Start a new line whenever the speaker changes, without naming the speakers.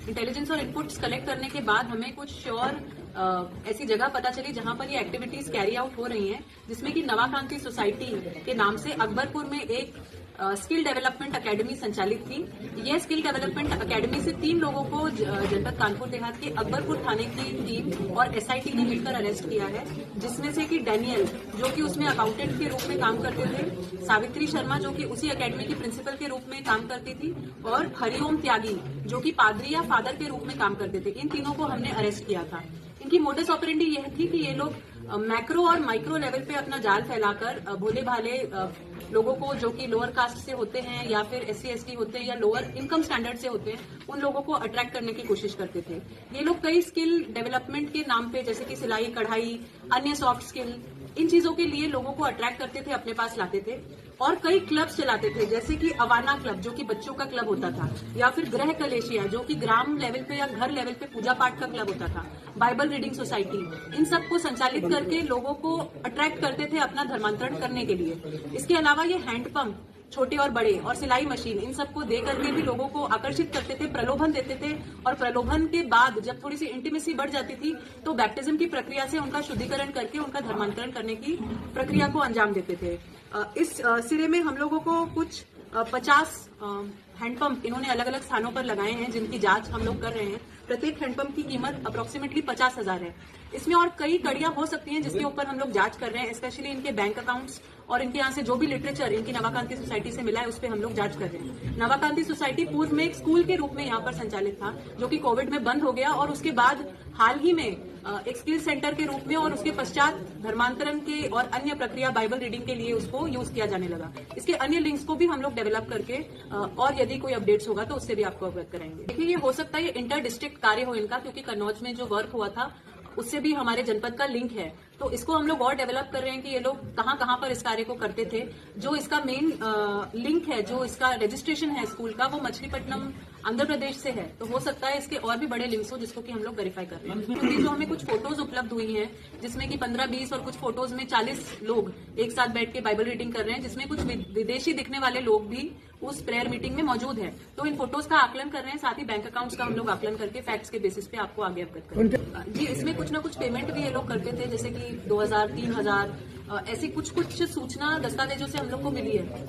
Intelligence और inputs collect करने के बाद हमें कुछ श्योर ऐसी जगह पता चली जहां पर ये एक्टिविटीज कैरी आउट हो रही हैं, जिसमें कि नवाकांति सोसाइटी के नाम से अकबरपुर में एक स्किल डेवलपमेंट अकेडमी संचालित थी। यह स्किल डेवलपमेंट अकेडमी से 3 लोगों को जनपद कानपुर देहात के अकबरपुर थाने की टीम और एसआईटी ने मिलकर अरेस्ट किया है, जिसमें से कि डैनियल जो कि उसमें अकाउंटेंट के रूप में काम करते थे, सावित्री शर्मा जो कि उसी अकेडमी की प्रिंसिपल के रूप में काम करती थी, और हरिओम त्यागी जो कि पादरी या फादर के रूप में काम करते थे। इन तीनों को हमने अरेस्ट किया था। इनकी मोडस ऑपरेंडी यह थी कि ये लोग मैक्रो और माइक्रो लेवल पे अपना जाल फैलाकर भोले भाले लोगों को जो कि लोअर कास्ट से होते हैं या फिर SC ST होते हैं या लोअर इनकम स्टैंडर्ड से होते हैं, उन लोगों को अट्रैक्ट करने की कोशिश करते थे। ये लोग कई स्किल डेवलपमेंट के नाम पे जैसे कि सिलाई कढ़ाई, अन्य सॉफ्ट स्किल, इन चीजों के लिए लोगों को अट्रैक्ट करते थे, अपने पास लाते थे और कई क्लब्स चलाते थे, जैसे कि अवाना क्लब जो कि बच्चों का क्लब होता था, या फिर ग्रह कलेशिया जो कि ग्राम लेवल पे या घर लेवल पे पूजा पाठ का क्लब होता था, बाइबल रीडिंग सोसाइटी, इन सब को संचालित करके लोगों को अट्रैक्ट करते थे अपना धर्मांतरण करने के लिए। इसके अलावा ये हैंडपंप छोटे और बड़े और सिलाई मशीन, इन सबको दे करके भी लोगों को आकर्षित करते थे, प्रलोभन देते थे, और प्रलोभन के बाद जब थोड़ी सी इंटीमेसी बढ़ जाती थी तो बैप्टिज्म की प्रक्रिया से उनका शुद्धिकरण करके उनका धर्मांतरण करने की प्रक्रिया को अंजाम देते थे। इस सिरे में हम लोगों को कुछ 50 हैंडपंप इन्होंने अलग अलग स्थानों पर लगाए हैं, जिनकी जांच हम लोग कर रहे हैं। प्रत्येक हैंडपंप की कीमत अप्रोक्सीमेटली 50,000 है। इसमें और कई कड़ियां हो सकती हैं जिसके ऊपर हम लोग जांच कर रहे हैं, स्पेशली इनके बैंक अकाउंट्स और इनके यहाँ से जो भी लिटरेचर इनकी नवाकांति सोसाइटी से मिला है उस पर हम लोग जांच कर रहे हैं। नवाकांति सोसाइटी पूर्व में एक स्कूल के रूप में यहाँ पर संचालित था, जो कि कोविड में बंद हो गया, और उसके बाद हाल ही में एक स्किल सेंटर के रूप में और उसके पश्चात धर्मांतरण के और अन्य प्रक्रिया बाइबल रीडिंग के लिए उसको यूज किया जाने लगा। इसके अन्य लिंक्स को भी हम लोग डेवलप करके और यदि कोई अपडेट्स होगा तो उससे भी आपको अवगत कराएंगे। देखिए, ये हो सकता है ये इंटर डिस्ट्रिक्ट कार्य हो इनका, क्योंकि कन्नौज में जो वर्क हुआ था उससे भी हमारे जनपद का लिंक है, तो इसको हम लोग और डेवलप कर रहे हैं कि ये लोग कहाँ कहाँ पर इस कार्य को करते थे। जो इसका मेन लिंक है, जो इसका रजिस्ट्रेशन है स्कूल का, वो मछलीपट्टनम आंध्र प्रदेश से है, तो हो सकता है इसके और भी बड़े लिंक्स हो जिसको कि हम लोग वेरीफाई कर रहे हैं। क्योंकि जो हमें कुछ फोटोज उपलब्ध हुई हैं, जिसमें कि 15-20 और कुछ फोटोज में 40 लोग एक साथ बैठ के बाइबल रीडिंग कर रहे हैं, जिसमें कुछ विदेशी दिखने वाले लोग भी उस प्रेयर मीटिंग में मौजूद है। तो इन फोटोज का आकलन कर रहे हैं, साथ ही बैंक अकाउंट्स का हम लोग आकलन करके फैक्ट्स के बेसिस पे आपको आगे अवगत करेंगे। जी, इसमें कुछ ना कुछ पेमेंट भी ये लोग करते थे, जैसे कि 2,000, 3,000 ऐसी कुछ सूचना दस्तावेजों से हम लोग को मिली है।